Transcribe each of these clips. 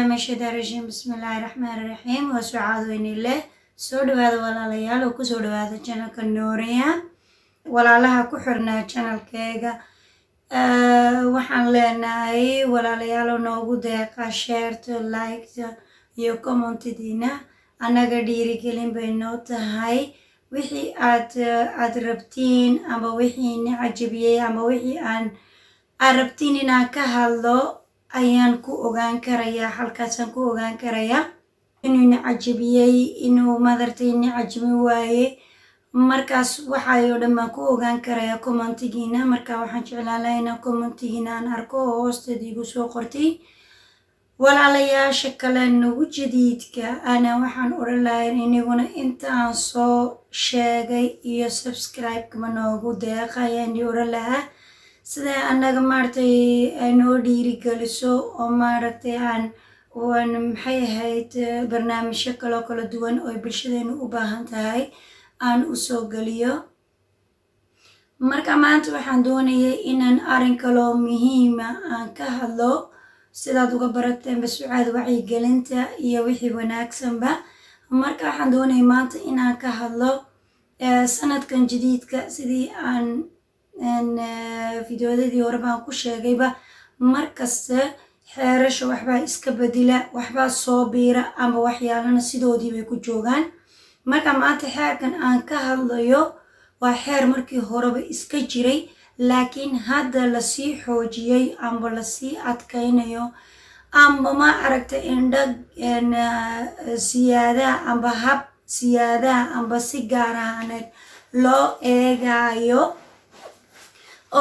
بالله من الشيطان الرجيم بسم الله الرحمن الرحيم وسعاد وين الله سود هذا ولا ليال وكسود هذا channel كنوريا ولا لها كحرنا channel كيجا waxaan leenahay walaalayaal noogu deeqa share like iyo comment-diina anaga dhiirigelin bay noo tahay wixii aad rabtiin ama wixii ni cajabiyay ama wixii aan rabtiin inaan ka hadlo ayaan ku ogaan karayaa halkaasaan ku ogaan karayaa inuu ni cajabiyay inuu madartay ni cajmi waaye markaas waxayo dhammaan ku ogaan karayaa commentigiina marka waxaan jeclaan lahaa inaan commentigiina aan arko oo hoosteeda igu soo qortay walaalayaasha kale nagu jadiidka ana waxaan oran lahaa inaguna intaan soo sheegay iyo subscribe kama noogu deeqa ayaan oran lahaa sida anaga maartay noo dhiirigeliso oo maaragtay aan maxay ahayd barnaamijyo kala duwan oo bulshadeenu u baahan tahay aan u soo galiyo marka maanta waxaan doonayay inaan arrin kaloo muhiima aan ka hadlo sidaad uga barateen Sucaad wacyigelinta iyo wixii wanaagsanba marka waxaan doonayay maanta inaan ka hadlo sanadkan jadiidka sidii aan fiidiyoodii hore baan ku sheegayba markasta xeerasha waxbaa iska bedela waxbaa soo biira ama waxyaalana sidoodii bay ku joogaan marka maanta xeerkan aan ka hadlayo waa xeer markii horeba iska jiray laakiin hadda la sii xoojiyay amba la sii adkaynayo amba ma aragtay indhag siyaadaha amba hab siyaadaha amba si gaar ahaaneed loo eegayo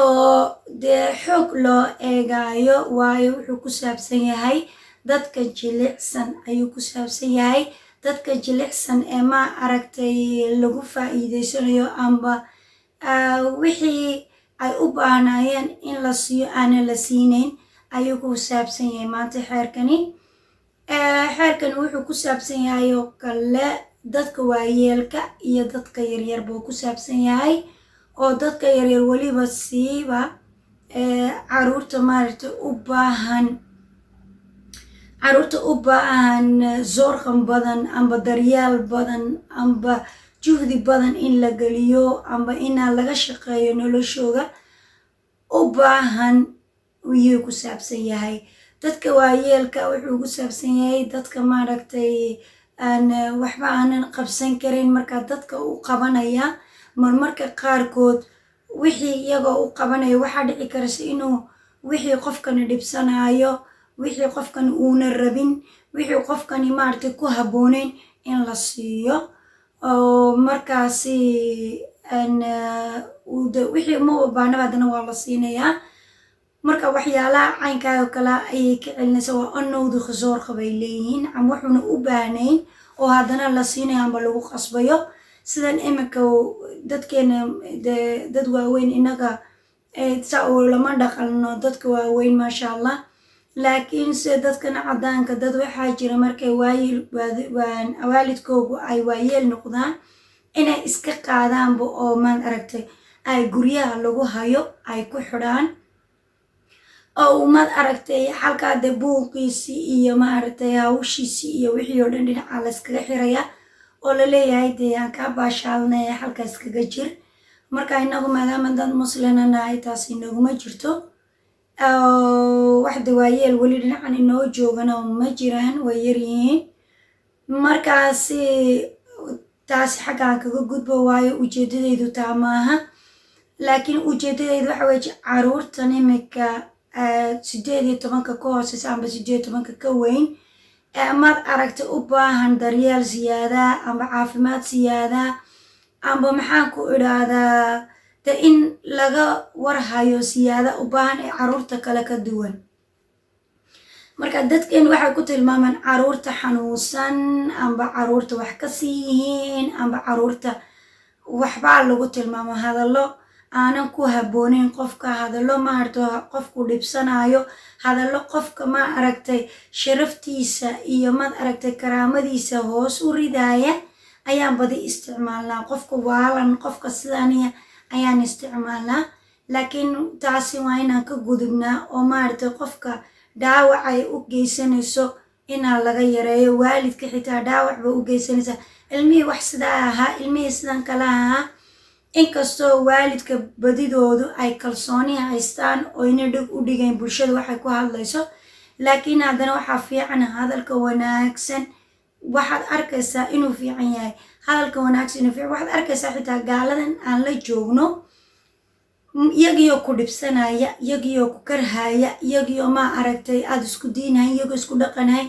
oo dee xoog loo eegayo waayo wuxuu ku saabsan yahay dadka jilicsan ayuu ku saabsan yahay dadka jilicsan ee ma aragtay lagu faa'iideysanayo amba wixii ay u baahnayeen in la siiyo aanan la siinayn ayuu ku saabsan yahay maanta xeerkani wuxuu ku saabsan yahay oo kale dadka waayeelka iyo dadka yaryar buu ku saabsan yahay oo dadka yaryar waliba siiba caruurta maaragtay u baahan zoorqan badan amba daryaal badan amba juhdi badan in la geliyo amba inaa laga shaqeeyo noloshooda u baahan ayuu ku saabsan yahay dadka waayeelka wuxuu ku saabsan yahay dadka maaragtay waxba aanan qabsan karin marka dadka u qabanaya marmarka qaarkood wixii iyagoo u qabanaya waxaa dhici karaysa inuu wixii qofkani dhibsanayo wixii qofkan uuna rabin wixii qofkani maaragtay ku habboonayn in la siiyo oo markaasi wixii uma baanaba haddana waa la siinayaa marka waxyaalaha caynkaa oo kale ayay ka celinaysa waa anowdu khisoorqa bay leeyihiin ama wuxuuna u baahnayn oo haddana la siinayo amba lagu qasbayo sidan iminka dadkeena dad waaweyn inaga saa oo lama dhaqalno dadka waaweyn maasha allah laakiin se dadkan cadaanka dad waxaa jira markay waalidkoogu ay waayeel noqdaan inay iska qaadaanba oo maad aragtay ay guryaha lagu hayo ay ku xidhaan oo maad aragtay halkaa dee buuqiisii iyo maaragtay hawshiisii iyo wixii oo dhan dhinaca la iskaga xiraya oo la leeyahay dee aan kaa baashaalnaya halkaas kaga jir marka inagu maadaama dad muslina nahay taas inaguma jirto waxda waayeel weli dhinacan inoo joogana ma jiraan way yaryihiin markaasi taasi xaggaan kaga gudbo waayo ujeedadaydu taa maaha laakiin ujeedadaydu waxa weeye caruurtan imika 18 ka hooseysa amba 18 ka weyn maad aragtay u baahan daryaal siyaadaha amba caafimaad siyaadaha amba maxaan ku idhaahdaa de in laga warhayo siyaada u baahan ee caruurta kale ka duwan marka dadkeen waxay ku tilmaamaan caruurta xanuunsan amba caruurta wax ka sii yihiin amba caruurta waxbaa lagu tilmaamo hadallo aanan ku habboonayn qofka hadallo maaragtay qofku dhibsanayo hadallo qofka ma aragtay sharaftiisa iyo maad aragtay karaamadiisa hoos u ridaya ayaan badi isticmaalnaa qofka waalan qofka sidaaniya ayaan isticmaalnaa laakiin taasi waa inaan ka gudubnaa oo maaragtay qofka dhaawac ay u geysanayso inaa laga yareeyo. waalidka xitaa dhaawac ba u geysanaysaa. ilmihii wax sidaa ahaa, ilmihii sidan kala ahaa. inkastoo waalidka badidoodu ay kalsooni haystaan oo ina dhig u dhigayn bulshada waxay ku hadlayso, laakiin haddana waxaa fiican hadalka wanaagsan. waxaad arkaysaa inuu fiican yahay hadalka wanaagsan inuu fiican. waxaad arkaysaa xitaa gaaladan aan la joogno iyagiyoo ku dhibsanaya, iyagiyoo ku karhaya, iyagiyoo ma aragtay aada isku diinahayn, iyagoo isku dhaqanahayn,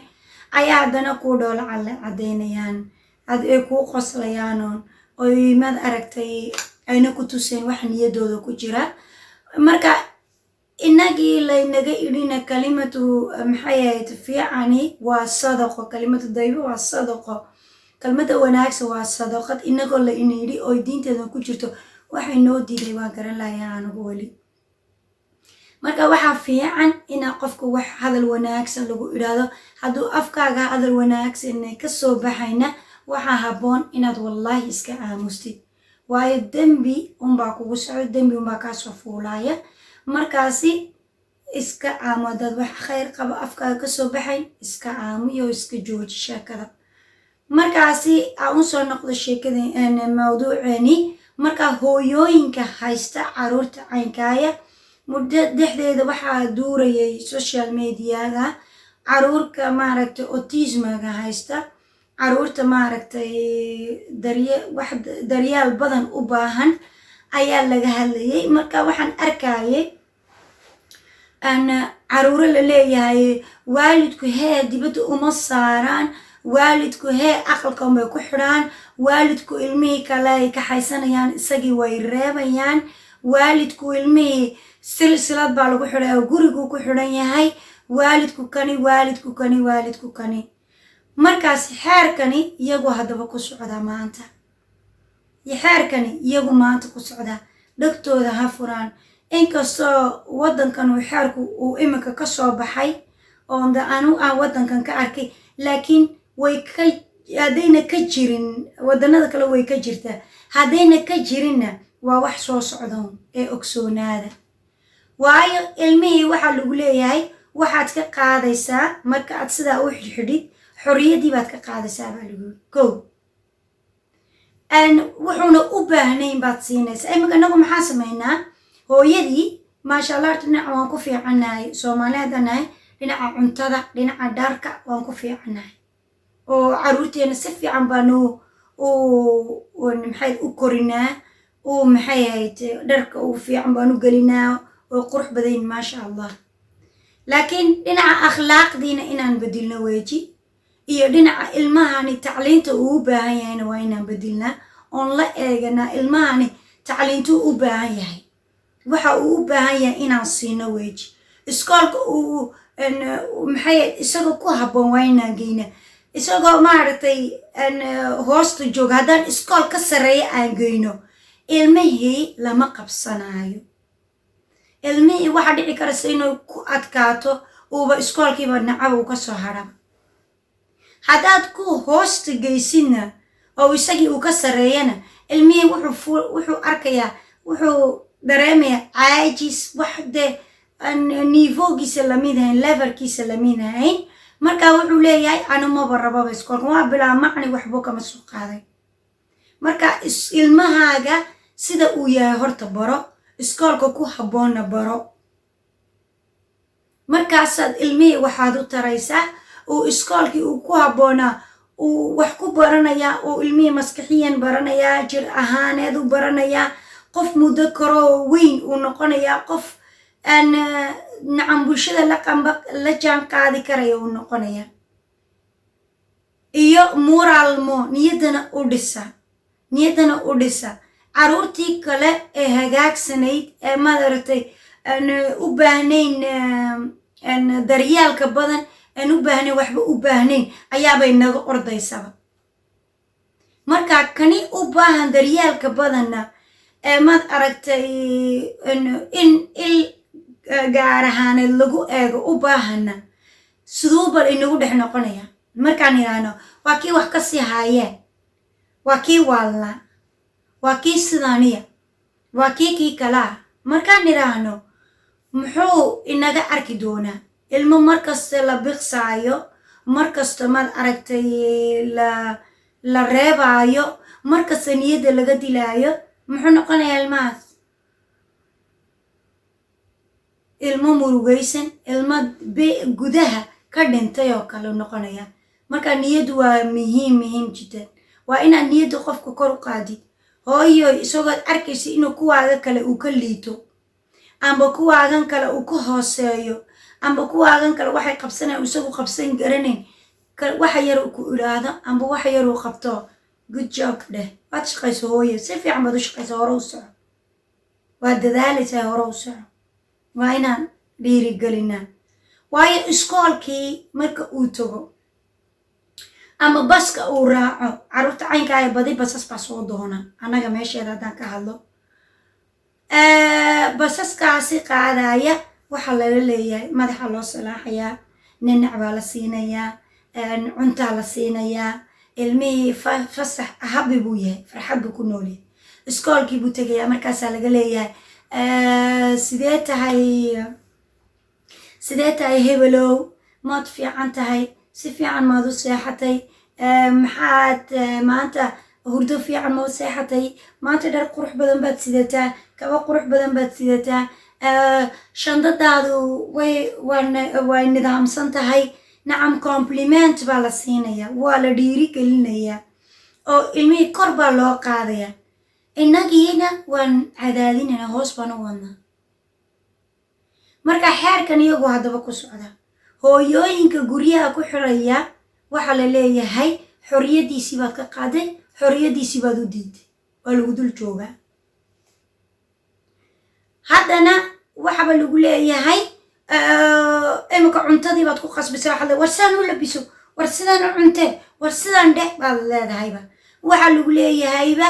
ayaa haddana kuu dhoola cadeynayaan, ay kuu qoslayaanoon oy maad aragtay ayna ku tuseen wax niyadooda ku jira. marka inagii laynaga idhina kalimatu maxay ahayd fiicani waa sadaqo, kalimatu daybo waa sadaqo, kalmada wanaagsan waa sadaqad. inagoo la ina yidhi oo diinteeda ku jirto waxay noo diiday waan garan lahayaa anagu weli. marka waxaa fiican inaa qofka wax hadal wanaagsan lagu idhaahdo. hadduu afkaaga hadal wanaagsan kasoo baxayna waxaa habboon inaad wallaahi iska aamustid, waayo dembi unbaa kugu socdo, dembi unbaa kaasoo fuulaaya. markaasi iska aamu. haddaad wax khayr qabo afkaaga kasoo baxayn iska aamu iyo iska jooji sheekada. markaasi aan usoo noqdo sheekada mawduuceeni. marka hooyooyinka haysta caruurta caynkaaya muddo dhexdeeda waxaa duurayay social mediaga caruurka maaragtay autismaga haysta, caruurta maaragtay daryaal badan u baahan ayaa laga hadlayay. marka waxaan arkayay caruuro la leeyahay waalidku hee dibadda uma saaraan, waalidku hee aqalka unbay ku xidhaan, waalidku ilmihii kale ay kaxaysanayaan isagii way reebayaan, waalidku ilmihii silsilad baa lagu xidhay oo guriguu ku xidhan yahay, waalidku kani waalidku kani waalidku kani. markaas xeerkani iyagu haddaba ku socdaa maanta, xeerkani iyagu maanta ku socdaa. dhagtooda ha furaan. inkastoo waddankan uu xeerku uu iminka kasoo baxay oo anu aan waddankan ka arkay, laakiin haddayna ka jirin waddanada kale way ka jirtaa. haddayna ka jirinna waa wax soo socdoon ee ogsoonaada. waayo ilmihii waxaa lagu leeyahay waxaad ka qaadaysaa marka aad sidaa u xidhxidhid xorriyaddii baad ka qaadaysaa baa lagu kow. wuxuuna u baahnayn baad siinaysaa. iminka inagu maxaa samaynaa? hooyadii maasha allah horta dhinaca waan ku fiicannahay, soomaaliyeedanahay, dhinaca cuntada, dhinaca dharka waan ku fiicannahay, oo caruurteena si fiican baanu maxay u korinaa, maxay ahayd dharka u fiican baanu gelinaa oo qurux badayn maasha allah. laakiin dhinaca akhlaaqdiina inaan bedilno weeji, iyo dhinaca ilmahani tacliinta uu u baahan yahayna waa inaan bedilnaa oon la eeganaa ilmahani tacliintuu u baahan yahay, waxa uu u baahan yahay inaan siino weeji. iskoolka uu maxay isagoo ku habboon waa inaan geyna. isagoo maaragtay hoosta jooga haddaan iskool ka sarreeya aan geyno ilmihii lama qabsanaayo. ilmihii waxaa dhici karaysa inuu ku adkaato uuba iskoolkiiba nacab uu kasoo hadhaba. haddaad ku hoosta geysidna oo isagii uu ka sarreeyana ilmihii wuxuu arkayaa, wuxuu dareemayaa caajis, wax dee nivogiisa lamid ahayn, levelkiisa lamid ahayn. markaa wuxuu leeyahay anumaba rababa iskoolka, waa bilaa macni waxbuu kama soo qaaday. marka ilmahaaga sida uu yahay horta baro, iskoolka ku habboonna baro. markaasaad ilmihii waxaad u taraysaa uu iskoolkii uu ku habboonaa uu wax ku baranayaa, uu ilmihii maskaxiyan baranayaa, jir ahaaneed u baranayaa, qof muddo karoo weyn uu noqonayaa, qof nacam bulshada la jaan qaadi karaya uu noqonayaa. iyo muraalmo niyaddana u dhisa. caruurtii kale ee hagaagsanayd ee maaragtay u baahnayn daryaalka badan, aan u baahnayn waxba u baahnayn ayaabay naga ordaysaba. marka kani u baahan daryaalka badanna ee maad aragtay in il gaar ahaaneed lagu eego u baahana siduu bal inagu dhex noqonaya. markaan idhaahno waa kii wax kasii haayeen, waa kii waalnaa, waa kii sidaaniya, waa kii kalaa. markaan idhaahno muxuu inaga arki doonaa? ilmo markaste la biqsaayo markasta maad aragtay la reebaayo markasta niyadda laga dilaayo muxuu noqonayaa ilmahaas ilmo murugaysan ilmo gudaha ka dhintay oo kale noqonaya marka niyaddu waa muhiim jiddan waa inaad niyadda qofka kor u qaadid hooyo isagood arkaysa inuu kuwaaga kale uu ka liito amba kuwaagan kale uu ka hooseeyo amba kuwaagan kale waxay qabsanayaan isagu qabsan garanayn waxa yar ku iraado amba waxa yar uu qabto good job dheh waad shaqayso hooyo si fiican baad u shaqayso hore u soco waad dadaalaysaa hore u soco waa inaan dhiirigelinaa waayo iskoolkii marka uu tago ama baska uu raaco carruurta caynkaa badi basas baa soo doona annaga meesheeda haddaan ka hadlo basaskaasi qaadaya waxaa lala leeyahay madaxa loo salaaxayaa ninac baa la siinayaa cuntaa la siinayaa ilmihii fasax habi buu yahay farxad buu ku noolyahay iskoolkii buu tegayaa markaasaa laga leeyahay sidee tahay hebelow maad fiican tahay si fiican maad u seexatay maxaad maanta hurdo fiican maad seexatay maanta dhar qurux badan baad sidataa kaba qurux badan baad sidataa shandadaadu way nidaamsan tahay nacam compliment baa la siinayaa waa la dhiirigelinayaa oo ilmihii kor baa loo qaadayaa innagiina waan cadaadinayna hoos baan u wadnaa marka xeerkan iyagu haddaba ku socda hooyooyinka guryaha ku xiraya waxaa la leeyahay xorriyaddiisii baad ka qaaday xorriyaddiisii baad u diiday waa lagu dul joogaa haddana waxaba lagu leeyahay imika cuntadii baad ku qasbaysaa waxaad war sidaan u labiso war sidaan u cuntee war sidaan dheh baad leedahayba waxaa lagu leeyahayba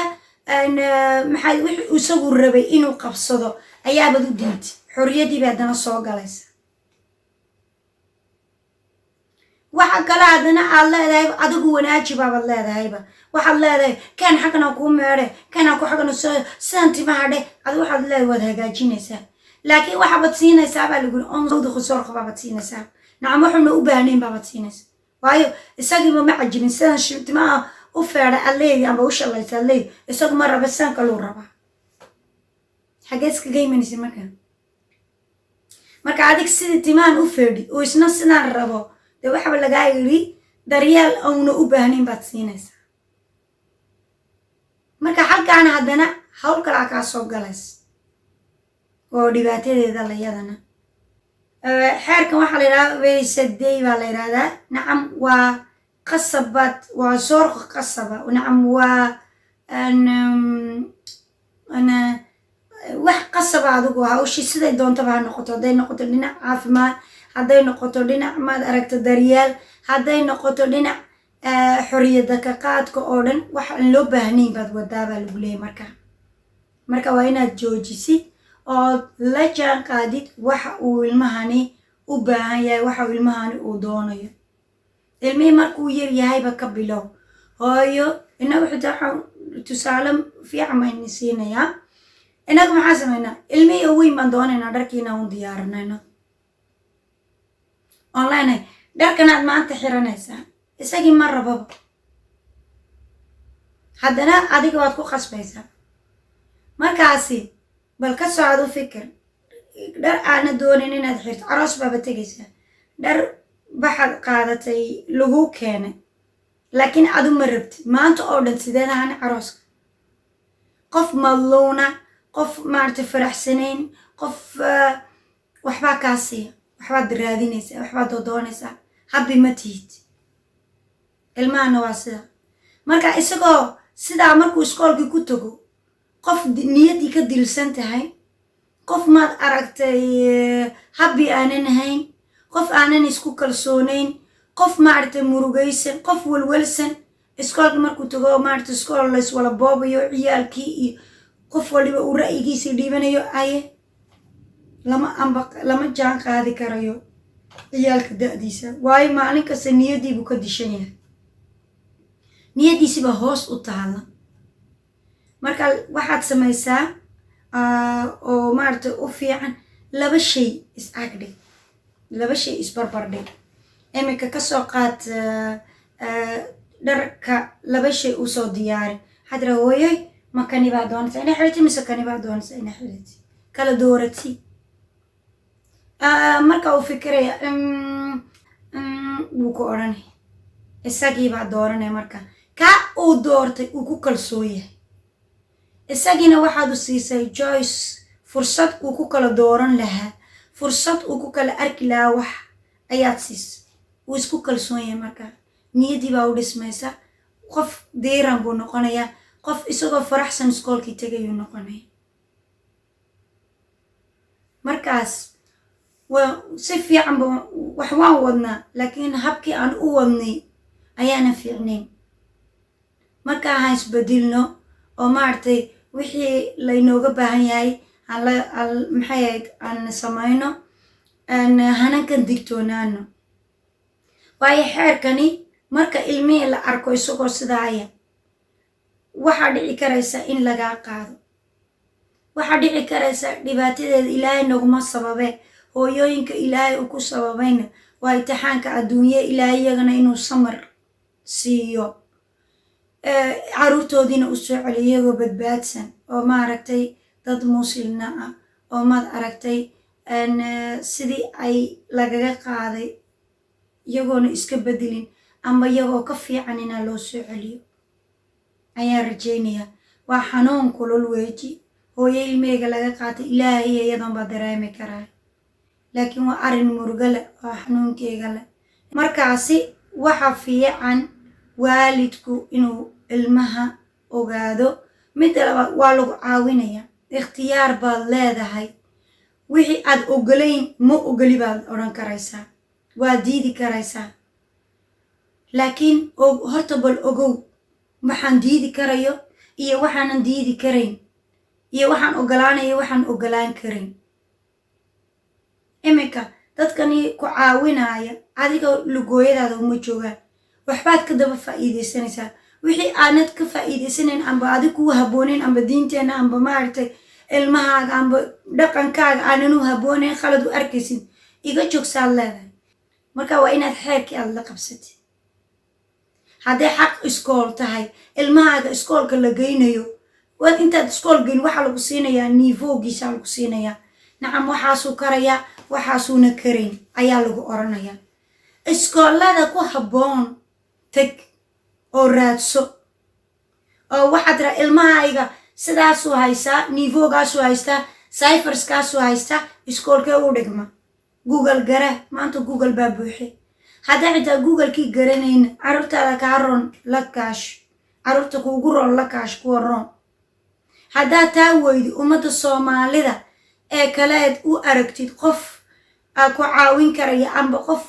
maxay wixii isagu rabay inuu qabsado ayaabad u diiday xorriyaddii bay haddana soo galaysa waxa kale haddana aad leedahayba adigu wanaaji baabaad leedahayba waxaad leedahay kan xaggana kuu meedhe kana ku xaggana sidaan timaha dheh adi waxaad leedahay waad hagaajinaysaa laakiin waxaabad siinaysaa baa lagu onsawda khusoorka baabaad siinaysaa nacam waxuuna u baahnayn baabaad siinaysaa waayo isagiiba ma cajibin sidan timaha u feedha aad leeyahay amba u shalaysa aad leeyahay isagu ma raba sidaan kaluu rabaa xaggee iskaga imanaysa marka adig sidii timahan u feedhi oo isna sidaan rabo dee waxaba lagaa yidhi daryeel auna u baahnayn baad siinaysaa marka halkaana haddana hawl kalaa kaa soo galaysa oo dhibaatadeeda layadana xeerkan waxaa la yidhahdaa weysadey baa la yidhahdaa nacam waa qasabad waa soorqa qasaba nacam waa wax qasaba adigu hawshii siday doontaba ha noqoto hadday noqoto dhinac caafimaad hadday noqoto dhinac maad aragta daryeel hadday noqoto dhinac xorriyadda ka qaadka oo dhan wax aan loo baahnayn baad wadaa baa lagu leeyahy marka waa inaad joojisid ood la jaan qaadid waxa uu ilmahani u baahan yahay waxa uu ilmahani uu doonayo ilmihii markuu yar yahayba ka bilow hooyo inagu xitaa waxaan tusaale fiican bayni siinayaa inagu maxaa samaynaa ilmihii weyn baan doonaynaa dharkiina un diyaarinayno online dharkanaad maanta xiranaysaa isagii ma rababa haddana adiga waad ku qasbaysaa markaasi bal ka socod u fikir dhar aana doonin inaad xirto aroos baaba tegaysaa dhar baxad qaadatay lagu keenay laakiin adu ma rabtid maanta oo dhan sideed ahani carooska qof madluuna qof maaragtay faraxsanayn qof waxbaa kaa siiya waxbaad raadinaysaa waxbaad doodoonaysaa habbi ma tihid ilmahana waa sida marka isagoo sidaa markuu iskoolkii ku tago qof niyaddii ka dilsan tahay qof maad aragtay habbi aanan ahayn qof aanan isku kalsoonayn qof maaragtay murugaysan qof walwalsan iskoolka markuu tago maaragtay iskool layswala boobayo ciyaalkii iyo qof waliba uu ra'yigiisii dhiibanayo aye lama jaan qaadi karayo ciyaalka da'diisa waayo maalin kasta niyaddiibuu ka dishan yahay niyaddiisiba hoos u taalla marka waxaad samaysaa oo maaragtay u fiican laba shay is agdhig laba shay isbarbardhig imika kasoo qaad dharka laba shay usoo diyaari hadra hooyay ma kani baa doonaysa ina xirati mise kani baa doonaysa ina xirati kala doorati marka uu fikiraya wuu ku odhanay isagii baa dooranay marka ka uu doortay uu ku kalsoon yahay isagiina waxaad u siisay choice fursad uu ku kala dooran lahaa fursad uu ku kala arki lahaa wax ayaad siisay wuu isku kalsoon yahay marka niyadii baa u dhismaysa qof diiran buu noqonayaa qof isagoo faraxsan iskoolkii tegayuu noqonaya markaas si fiican ba wax waan wadnaa laakiin habkii aan u wadnay ayaana fiicnayn markaa haan isbedilno oo maaragtay wixii laynooga baahan yahay maxay ahayd aan samayno hanankan digtoonaano waayo xeerkani marka ilmihii la arko isagoo sidaaya waxaa dhici karaysa in lagaa qaado waxaa dhici karaysa dhibaatadeeda ilaahay naguma sababe hooyooyinka ilaahay uu ku sababayna waa imtixaanka adduunye ilaahay iyagana inuu samar siiyo caruurtoodiina u soo celiyo iyagoo badbaadsan oo maaragtay dad muslimna ah oo maad aragtay sidii ay lagaga qaaday iyagoona iska bedelin ama iyagoo ka fiican inaa loo soo celiyo ayaan rajaynayaa waa xanuun kulul weeji hooyo ilmeyga laga qaatay ilaahay iyadan baa dareemi karaa laakiin waa arrin murugo leh oo xanuunkeyga leh markaasi waxa fiican waalidku inuu ilmaha ogaado midda labaad waa lagu caawinaya ikhtiyaar baad leedahay wixii aad ogolayn ma ogoli baad odhan karaysaa waa diidi karaysaa laakiin horta bal ogow waxaan diidi karayo iyo waxaanan diidi karayn iyo waxaan ogolaanayo waxaan ogolaan karayn imika dadkani ku caawinaya adiga lugooyadaada uma joogaan waxbaad ka daba faa'iidaysanaysaa wixii aanad ka faa'iidaysanayn amba adig kuu habboonayn amba diinteenna amba maaragtay ilmahaaga amba dhaqankaaga aanan u habboonayn khalad u arkaysid iga joogsaad leedahay marka waa inaad xeerkii aad la qabsatid hadday xaq iskool tahay ilmahaaga iskoolka la geynayo waad intaad iskool geyn waxaa lagu siinayaa niivoogiisaa lagu siinayaa nacam waxaasuu karayaa waxaasuuna karayn ayaa lagu oranayaa iskoolada ku habboon teg oo raadso oo waxaad raa ilmahayga sidaasuu haystaa niivoogaasuu haystaa cyferskaasuu haystaa iskoolkee u dhigma google gare maanta google baa buuxe haddaa xitaa googlekii garanayna carruurtaada kaa roon la kaash carruurta kuugu roon la kaash kuwa roon haddaa taa weydi ummadda soomaalida ee kaleed u aragtid qof ku caawin karaya amba qof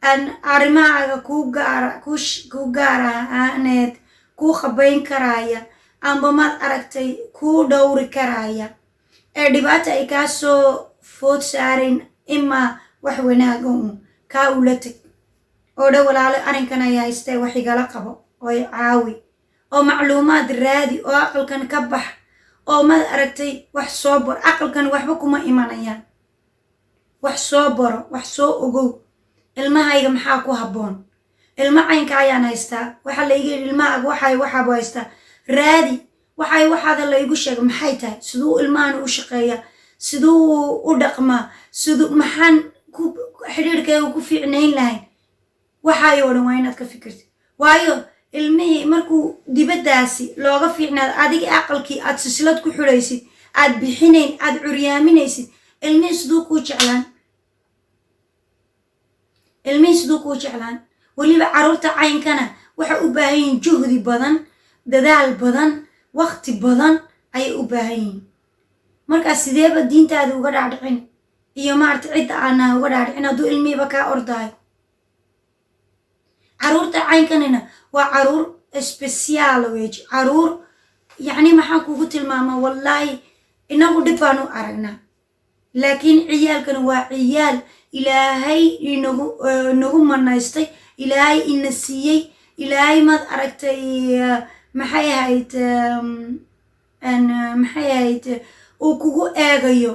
aan arrimahaaga kuu gaaraaneed kuu qabayn karaya amba maad aragtay kuu dhowri karaya ee dhibaata ay kaa soo food saarayn imaa wax wanaaga kaa ula teg oo dha walaalo arrinkan ay haystee wax igala qabo oo i caawi oo macluumaad raadi oo aqalkan ka bax oo maad aragtay wax soo baro aqalkan waxba kuma imanayaan wax soo baro wax soo ogow ilmahayga maxaa ku habboon ilma caynka ayaan haystaa waxaa layga yidhi ilmahaaga waxaabu haystaa raadi waxaada laygu sheega maxay tahay siduu ilmahana u shaqeeya siduu u dhaqmaa siduu maxaan xidhiirhkeega ku fiicnayn lahayn waxaayoo dhan waa inaad ka fikirtid waayo ilmihii markuu dibaddaasi looga fiicnaado adiga aqalkii aad silsilad ku xidhaysid aad bixinayn aad curyaaminaysid ilmihii siduu kuu jeclaan weliba carruurta caynkana waxay u baahan yihiin juhdi badan dadaal badan waqti badan ayay u baahan yihiin markaas sideeba diintaada uga dhaadhicin iyo maaragta cidda aanaa uga dhaadhicin hadduu ilmihiiba kaa ordaayo carruurta caynkanina waa carruur speciaala weji carruur yacni maxaan kugu tilmaamaa wallaahi inagu dhib baan u aragnaa laakiin ciyaalkana waa ciyaal ilaahay nagu manaystay ilaahay ina siiyey ilaahay maad aragtay maxay ahayd uu kugu eegayo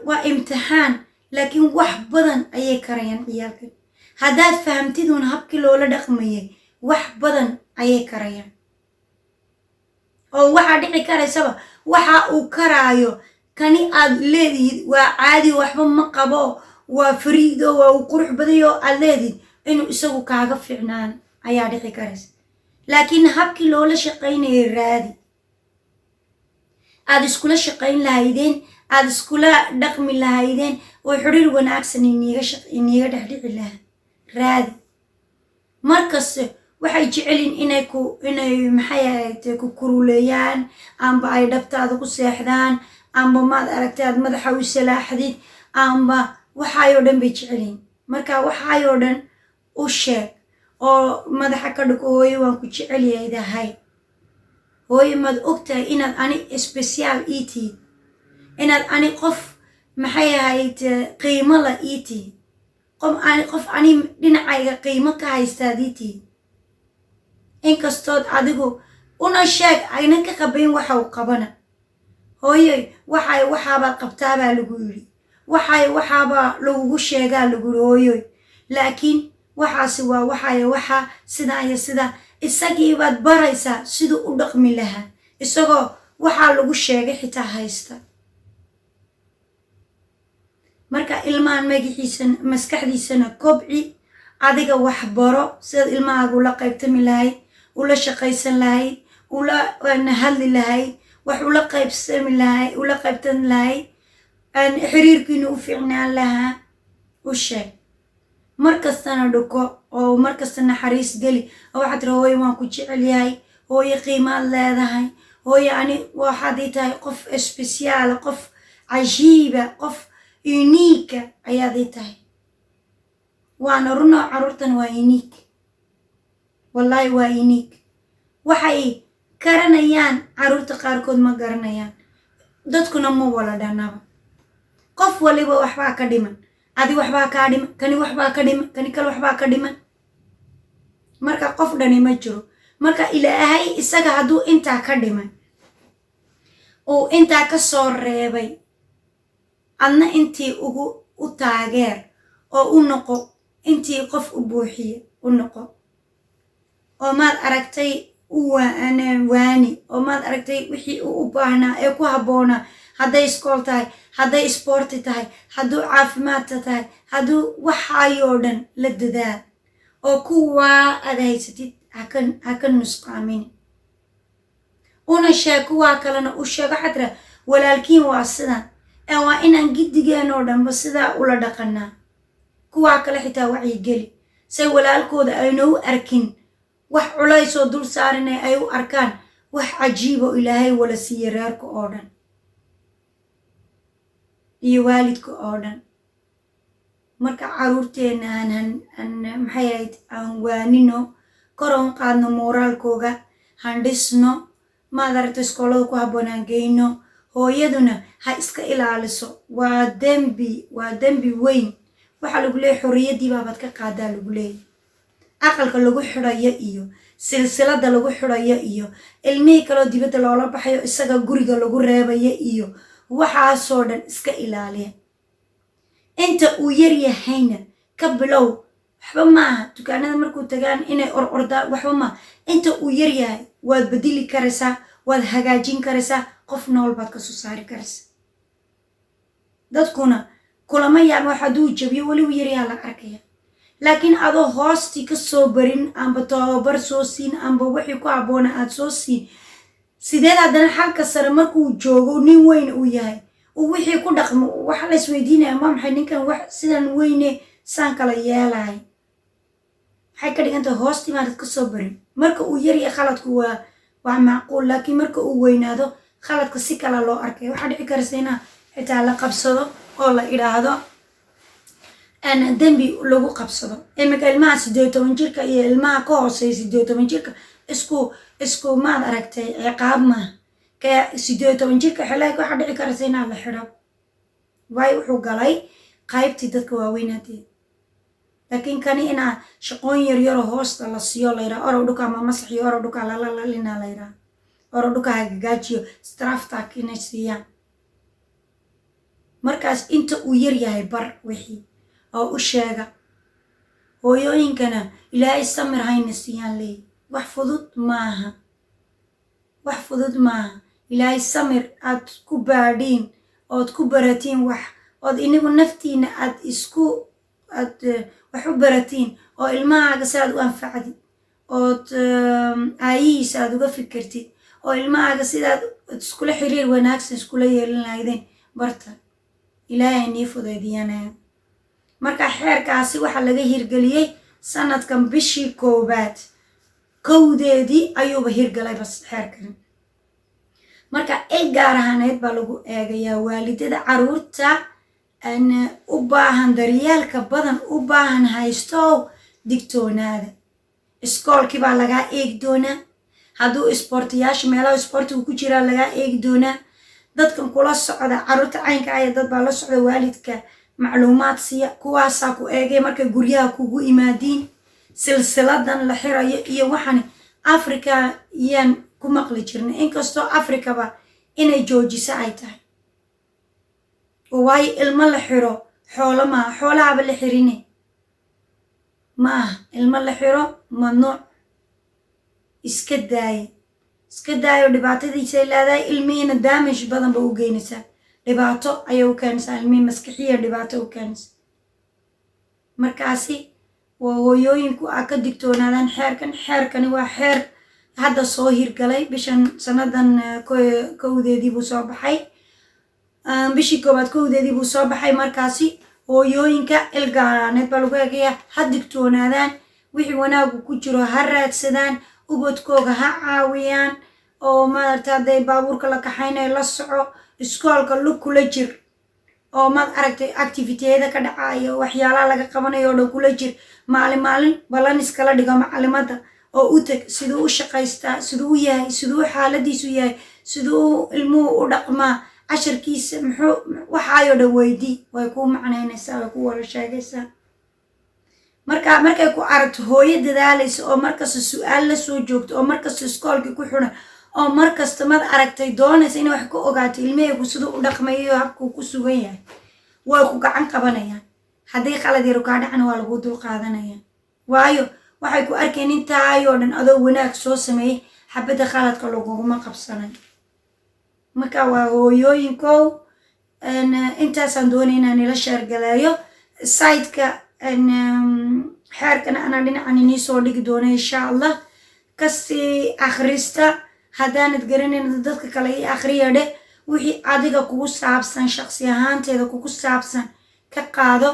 waa imtixaan laakiin wax badan ayay karayaan ciyaalkan haddaad fahamtiduun habkii loola dhaqmayay wax badan ayay karayaan oo waxaa dhici karaysaba waxa uu karaayo kani aad leedihid waa caadi waxba ma qabo waa fariido waa uu qurux badayo aad leedihid inuu isagu kaaga fiicnaan ayaa dhici karaysa laakiin habkii loola shaqaynayay raadi aad iskula shaqayn lahaydeen aad iskula dhaqmi lahaydeen oo xiriir wanaagsan iniiga dhexdhici lahaa raadi markaste waxay jecelin inay maxay ahayd ku kuruleeyaan amba ay dhabtaada ku seexdaan amba maad aragtay aad madaxa u salaaxdid amba waxaayoo dhan bay jecelin marka waxaayoo dhan u sheeg oo madaxa ka dhig hooyo waan ku jecelyahay hooyo maad ogtahay inaad ani special iitid inaad ani qof maxay ahayd qiimo la iitid qof ani dhinacayga qiimo ka haystaad iitid inkastood adigu una sheeg ayna ka qabayn waxa uu qabana hooyoy waxaabaa qabtaabaa lagu yidhi waxaabaa lagugu sheegaa lagu yidhi hooyoy laakiin waxaasi waa waxa sidaa iyo sidaa isagii baad baraysaa siduu u dhaqmi lahaa isagoo waxaa lagu sheegay xitaa haysta marka ilmahan magaxiisana maskaxdiisana kobci adiga wax baro sidaad ilmahaaga ula qaybtami lahayd ula shaqaysan lahayd ula hadli lahayd wax ula qaybtan lahayd xiriirkiina u fiicnaan lahaa u sheeg markastana dhuko oo markasta naxariis geli oo waxaad tiri hooyo waan ku jecel yahay hooyo qiimaad leedahay hooyo ani waxaad ii tahay qof speciaala qof cajiiba qof uniika ayaad ii tahay waana runoo caruurtan waa uniik wallaahi waa uniik waxay garanayaan caruurta qaarkood ma garanayaan dadkuna ma wala dhanaba qof waliba waxbaa ka dhiman adi waxbaa kaa dhiman kani waxbaa ka dhiman kani kale waxbaa ka dhiman marka qof dhani ma jiro marka ilaahay isaga hadduu intaa ka dhiman uu intaa ka soo reebay adna intii u taageer oo u noqo intii qof u buuxiye u noqo oo maad aragtay waani oo maad aragtay wixii uu u baahnaa ee ku habboonaa hadday iskool tahay hadday isboorti tahay hadduu caafimaadka tahay hadduu waxaayoo dhan la dadaal oo kuwaa aad haysatid ha ka nusqaamin una sheeg kuwaa kalena u sheego xadra walaalkiin waa sidan ee waa inaan giddigeenoo dhanba sidaa ula dhaqanaa kuwaa kale xitaa wacyigeli say walaalkooda ayna u arkin wax culaysoo dul saarinay ay u arkaan wax cajiibo ilaahay wala siiye reerka oo dhan iyo waalidka oo dhan marka caruurteena maxay ahayd aan waanino koroon qaadno mooraalkooga handhisno maad aragta iskoolada ku habboonaan geyno hooyaduna ha iska ilaaliso waa dembi weyn waxaa lagu leeyahy xorriyaddii baabaad ka qaadaa lagu leeyahy aqalka lagu xidhayo iyo silsilada lagu xidhayo iyo ilmihii kaloo dibadda loola baxayo isaga guriga lagu reebayo iyo waxaasoo dhan iska ilaaliya inta uu yar yahayna ka bilow waxba maaha dukaanada markuu tagaan inay ordaan waxba maaha inta uu yar yahay waad bedeli karaysaa waad hagaajin karaysaa qof nool baad ka soo saari karaysaa dadkuna kulama yaaba wax hadduu jabiyo weliba yaryaa la arkaya laakiin adoo hoostii ka soo barin amba tababar soo siin amba wixii ku habboona aad soo siin sideed haddana xalka sare markuu joogo nin weyn uu yahay uu wixii ku dhaqmo waxa la isweydiinaya ma maxay ninkan wax sidan weyne saan kala yeelahay waxay ka dhigan tahay hoostii maadad ka soo barin marka uu yaryahay khaladku waa macquul laakiin marka uu weynaado khaladka si kala loo arkay waxaa dhici karaysa inaa xitaa la qabsado oo la idhaahdo dembi lagu qabsado imika ilmaha 18 jirka iyo ilmaha ka hooseeya 18 jirka isku maad aragtay ciqaab maaha ka 18 jirka xilaaga waxaa dhici karaysa inaa la xidho waayo wuxuu galay qaybtii dadka waaweynaadee laakiin kani inaa shaqooyin yaryaroo hoosta la siiyo la yidhaha orow dhuka ama masaxiyo orow dhuka lalalinaa la yidhaha orow dhuka hagagaajiyo straftak inay siiyaan markaas inta uu yar yahay bar wixii oo u sheega hooyooyinkana ilaahay samir hayna siiyaan leey wax fudud maaha ilaahay samir aad ku baadhiin ood ku baratiin wax ood inigu naftiina aad wax u baratiin oo ilmahaaga si aad u anfacdid ood aayihiisa aad uga fikirtid oo ilmahaaga sidaad iskula xiriir wanaagsan iskula yeelan lahaydeen barta ilaahay nii fudaydiyanaya marka xeerkaasi waxaa laga hirgeliyey sanadkan bishii 1 kowdeedii ayuuba hirgalay bas xeerkan marka gaar ahaaneed baa lagu eegayaa waalidada caruurta aan u baahan daryeelka badan u baahan haysto digtoonaada iskoolkii baa lagaa eegi doonaa hadduu isboortiyaasha meelaha isboortigu ku jiraa lagaa eegi doonaa dadkan kula socda caruurta caynka aya dad baa la socda waalidka macluumaad siiya kuwaasaa ku eegay markay guryaha kugu imaadiin silsiladan la xirayo iyo waxaan africa yaan ku maqli jirnay inkastoo africaba inay joojisa ay tahay waayo ilmo la xiro xoolo maaha xoolahaba la xirine maaha ilmo la xiro mamnuuc iska daayo dhibaatadiisay leedahay ilmihiina damage badan ba u geynaysaa dhibaato ayay u keenaysaa ilmihii maskixiya dhibaato u keenaysaa markaasi waa hooyooyinku aa ka digtoonaadaan xeerkani waa xeer hadda soo hirgalay bishan sanadan 1 buu soo baxay bishii 1 buu soo baxay markaasi hooyooyinka ilgaaraaneed baa lagu eegayaa ha digtoonaadaan wixii wanaagu ku jiro ha raadsadaan ubadkooga ha caawiyaan oo maaragtay hadday baabuurka la kaxaynayo la soco iskoolka lug kula jir oo maad aragtay activitiyada ka dhacayo waxyaalaha laga qabanayo oo dhan kula jir maalin balan iskala dhigo macalimada oo u tag siduu u shaqaystaa siduu u yahay siduu xaaladiisu yahay siduu ilmuhu u dhaqmaa casharkiisa muxuu waxaayoo dhan weydii way kuu macnaynaysaa way ku wada sheegaysaa markay ku aragto hooyo dadaalaysa oo markasta su-aal la soo joogto oo markasta iskoolkii ku xidhan oo markasta mad aragtay doonaysa inay wax ka ogaato ilmaheegu siduu u dhaqmayo habkuu ku sugan yahay way ku gacan qabanayaan haddii qalad yar kaa dhacna waa lagu dul qaadanayaan waayo waxay ku arkeen intaayoo dhan adoo wanaag soo sameeyey xabadda qaladka laguguma qabsanay marka waa hooyooyinkow intaasaan doonay inaan ila sheergaleeyo saytka xeerkana anaa dhinacan inii soo dhigi doono insha allah kasii akhrista haddaanad garanayna dadka kale ii akhriyadhe wixii adiga kugu saabsan shaqsi ahaanteeda kugu saabsan ka qaado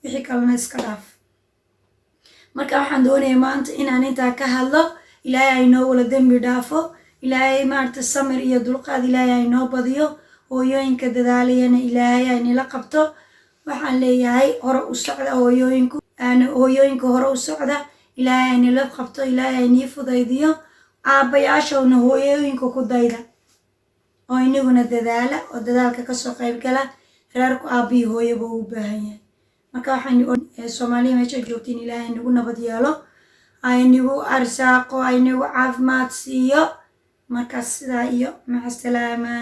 wixii kalena iska dhaaf marka waxaan doonaya maanta inaan intaa ka hadlo ilaahay aynoo wala dembi dhaafo ilaahay maaragta samir iyo dulqaad ilaahay aynoo badiyo hooyooyinka dadaalayana ilaahay aynila qabto waxaan leeyahay hore u socda hooyooyinka hore u socda ilaahay aynila qabto ilaahay aynii fudaydiyo aabbayaashowna hooyooyinka ku dayda oo inaguna dadaala oo dadaalka kasoo qayb gala reerku aabbihii hooyaba u baahan yahay marka waxaan soomaaliya meesha joogtiin ilaahay nagu nabad yeelo aynagu arsaaqo aynagu caafimaad siiyo markaas sidaa iyo maca salaama